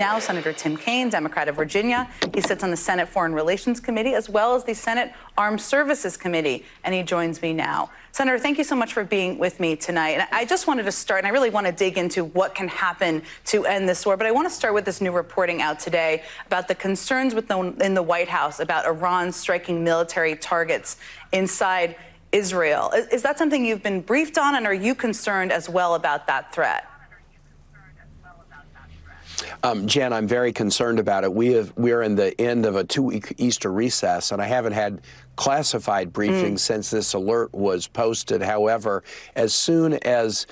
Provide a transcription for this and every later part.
Now, Senator Tim Kaine, Democrat of Virginia. He sits on the Senate Foreign Relations Committee as well as the Senate Armed Services Committee, and he joins me now. Senator, thank you so much for being with me tonight. And I just wanted to start, and I really want to dig into what can happen to end this war, but I want to start with this new reporting out today about the concerns in the White House about Iran striking military targets inside Israel. Is that something you've been briefed on, and are you concerned as well about that threat? Jen, I'm very concerned about it. We're in the end of a 2-week Easter recess, and I haven't had classified briefings since this alert was posted. However, as soon as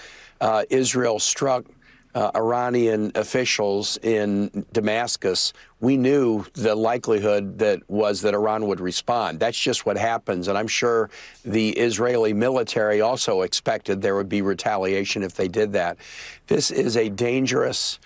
Israel struck Iranian officials in Damascus, we knew the likelihood that Iran would respond. That's just what happens, and I'm sure the Israeli military also expected there would be retaliation if they did that. This is a dangerous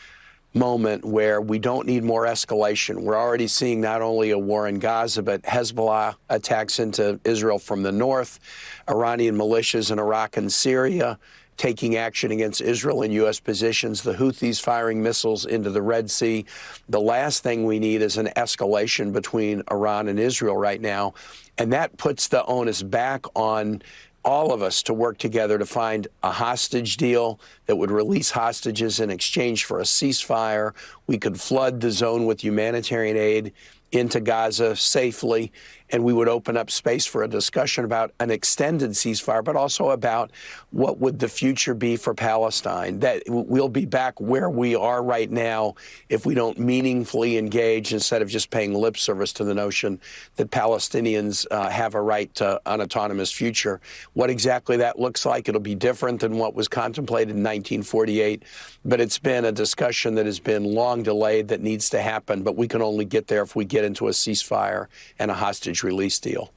moment where we don't need more escalation. We're already seeing not only a war in Gaza, but Hezbollah attacks into Israel from the north, Iranian militias in Iraq and Syria taking action against Israel and U.S. positions, the Houthis firing missiles into the Red Sea. The last thing we need is an escalation between Iran and Israel right now, and that puts the onus back on all of us to work together to find a hostage deal that would release hostages in exchange for a ceasefire. We could flood the zone with humanitarian aid into Gaza safely, and we would open up space for a discussion about an extended ceasefire, but also about what would the future be for Palestine. That we'll be back where we are right now if we don't meaningfully engage instead of just paying lip service to the notion that Palestinians have a right to an autonomous future. What exactly that looks like, it'll be different than what was contemplated in 1948, but it's been a discussion that has been long delayed that needs to happen, but we can only get there if we get into a ceasefire and a hostage release deal.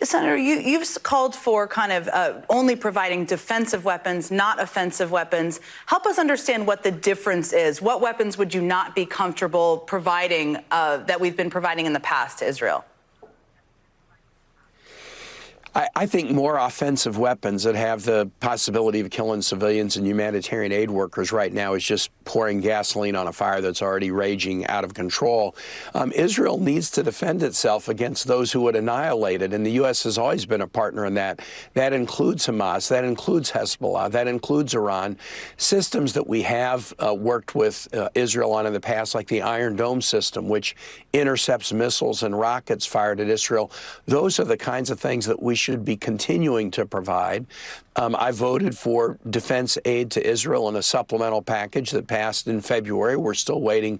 Senator, you've called for kind of only providing defensive weapons, not offensive weapons. Help us understand what the difference is. What weapons would you not be comfortable providing that we've been providing in the past to Israel? I think more offensive weapons that have the possibility of killing civilians and humanitarian aid workers right now is just pouring gasoline on a fire that's already raging out of control. Israel needs to defend itself against those who would annihilate it, and the U.S. has always been a partner in that. That includes Hamas, that includes Hezbollah, that includes Iran. Systems that we have worked with Israel on in the past, like the Iron Dome system, which intercepts missiles and rockets fired at Israel, those are the kinds of things that we should be continuing to provide. I voted for defense aid to Israel in a supplemental package that passed in February. We're still waiting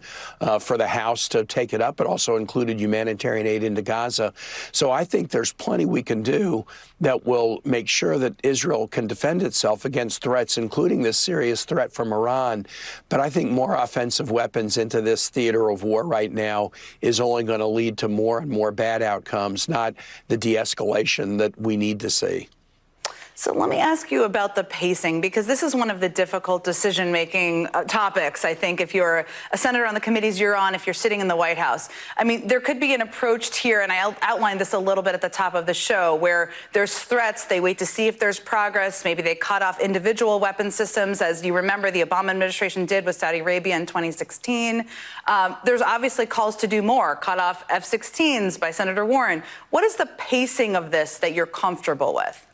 for the House to take it up. It also included humanitarian aid into Gaza. So I think there's plenty we can do that will make sure that Israel can defend itself against threats, including this serious threat from Iran. But I think more offensive weapons into this theater of war right now is only going to lead to more and more bad outcomes, not the de-escalation that we need to see. So let me ask you about the pacing, because this is one of the difficult decision-making topics, I think, if you're a senator on the committees you're on, if you're sitting in the White House. I mean, there could be an approach here, and I outlined this a little bit at the top of the show, where there's threats, they wait to see if there's progress, maybe they cut off individual weapon systems, as you remember the Obama administration did with Saudi Arabia in 2016. There's obviously calls to do more, cut off F-16s by Senator Warren. What is the pacing of this that you're comfortable with?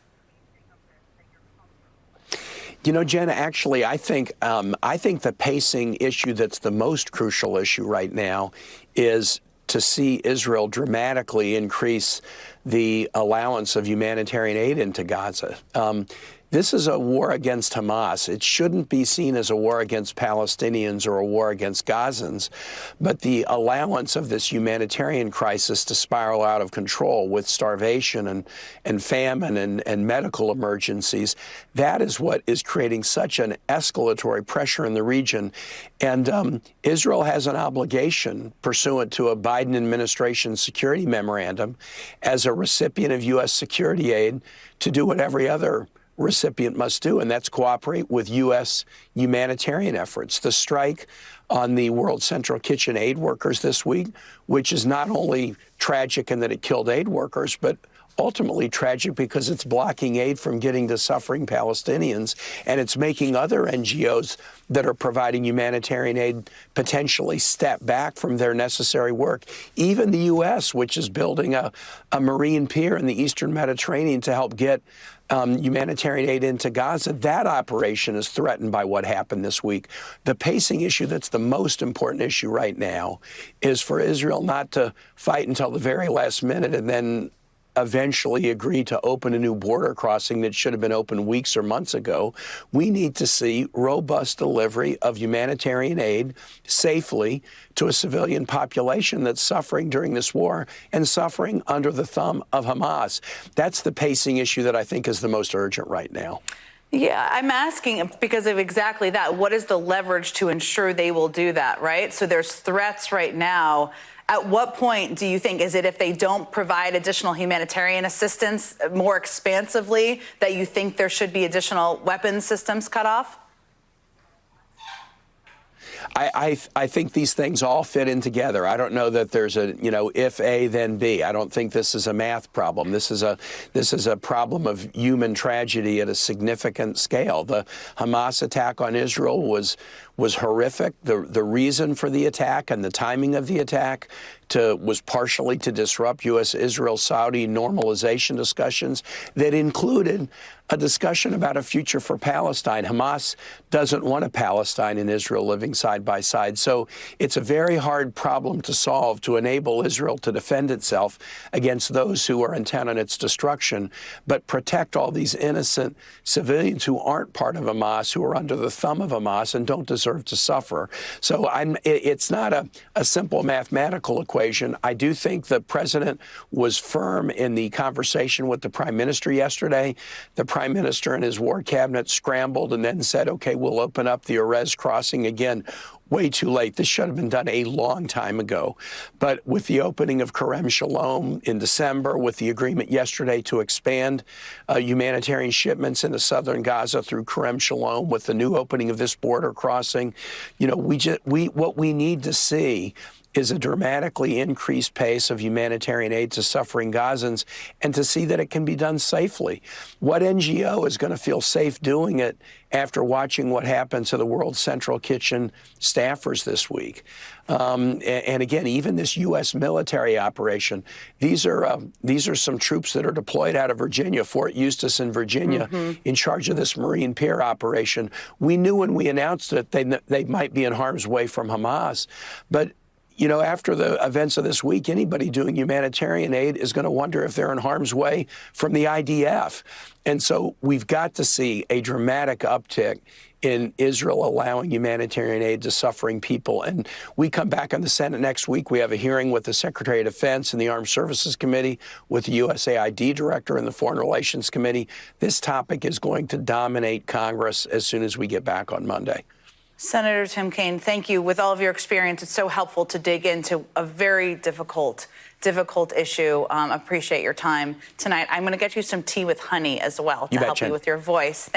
You know, Jen, actually, I think the pacing issue that's the most crucial issue right now is to see Israel dramatically increase the allowance of humanitarian aid into Gaza. This is a war against Hamas. It shouldn't be seen as a war against Palestinians or a war against Gazans, but the allowance of this humanitarian crisis to spiral out of control with starvation and famine and medical emergencies, that is what is creating such an escalatory pressure in the region. And Israel has an obligation, pursuant to a Biden administration security memorandum, as a recipient of U.S. security aid, to do what every other recipient must do, and that's cooperate with U.S. humanitarian efforts. The strike on the World Central Kitchen aid workers this week, which is not only tragic in that it killed aid workers, but ultimately tragic because it's blocking aid from getting to suffering Palestinians, and it's making other NGOs that are providing humanitarian aid potentially step back from their necessary work. Even the U.S., which is building a marine pier in the Eastern Mediterranean to help get humanitarian aid into Gaza, that operation is threatened by what happened this week. The pacing issue that's the most important issue right now is for Israel not to fight until the very last minute and then eventually agree to open a new border crossing that should have been opened weeks or months ago. We need to see robust delivery of humanitarian aid safely to a civilian population that's suffering during this war and suffering under the thumb of Hamas. That's the pacing issue that I think is the most urgent right now. Yeah, I'm asking because of exactly that. What is the leverage to ensure they will do that, right? So there's threats right now. At what point do you think, is it if they don't provide additional humanitarian assistance more expansively, that you think there should be additional weapons systems cut off? I think these things all fit in together. I don't know that there's a, if A, then B. I don't think this is a math problem. This is a problem of human tragedy at a significant scale. The Hamas attack on Israel was horrific. The reason for the attack and the timing of the attack was partially to disrupt U.S.-Israel-Saudi normalization discussions that included a discussion about a future for Palestine. Hamas doesn't want a Palestine and Israel living side by side. So it's a very hard problem to solve to enable Israel to defend itself against those who are intent on its destruction, but protect all these innocent civilians who aren't part of Hamas, who are under the thumb of Hamas and don't deserve to suffer. So it's not a simple mathematical equation. I do think the president was firm in the conversation with the prime minister yesterday. The prime minister and his war cabinet scrambled and then said, OK, we'll open up the Erez crossing again. Way too late. This should have been done a long time ago. But with the opening of Kerem Shalom in December, with the agreement yesterday to expand humanitarian shipments into southern Gaza through Kerem Shalom, with the new opening of this border crossing, what we need to see is a dramatically increased pace of humanitarian aid to suffering Gazans, and to see that it can be done safely. What NGO is going to feel safe doing it after watching what happened to the World Central Kitchen staffers this week? And again, even this U.S. military operation, these are some troops that are deployed out of Virginia, Fort Eustis in Virginia, in charge of this marine pier operation. We knew when we announced it they might be in harm's way from Hamas, but after the events of this week, anybody doing humanitarian aid is going to wonder if they're in harm's way from the IDF. And so we've got to see a dramatic uptick in Israel allowing humanitarian aid to suffering people. And we come back on the Senate next week. We have a hearing with the Secretary of Defense and the Armed Services Committee, with the USAID Director and the Foreign Relations Committee. This topic is going to dominate Congress as soon as we get back on Monday. Senator Tim Kaine, thank you. With all of your experience, it's so helpful to dig into a very difficult issue. Appreciate your time tonight. I'm going to get you some tea with honey as well to help you with your voice. Thank